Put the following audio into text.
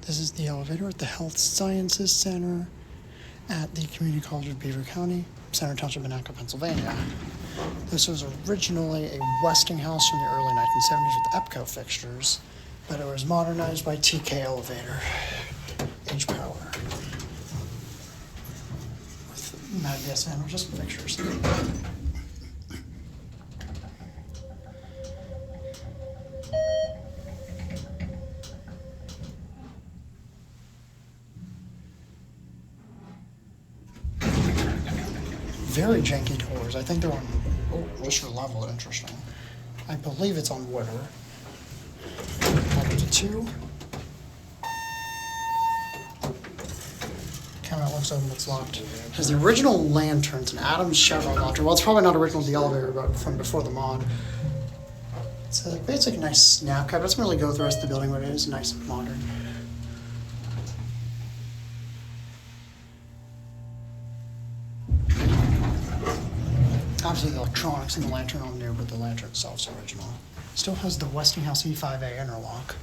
This is the elevator at the Health Sciences Center at the Community College of Beaver County, Center Township, Monaca, Pennsylvania. This was originally a Westinghouse from the early 1970s with EPCO fixtures, but it was modernized by TKE elevator, H-Power, with Mad BSN, just fixtures. Very janky doors. I think they're on Worcester level. Interesting. I believe it's on Witter. Level to 2. Camera looks open, it's locked. Has the original lanterns, an Adams Chevron launcher. Well, it's probably not original to the elevator, but from before the mod. It's a basic, nice snap cap. It doesn't really go with the rest of the building, but it is nice and modern. Obviously, the electronics and the lantern are new, but the lantern itself is original. Still has the Westinghouse E5A interlock.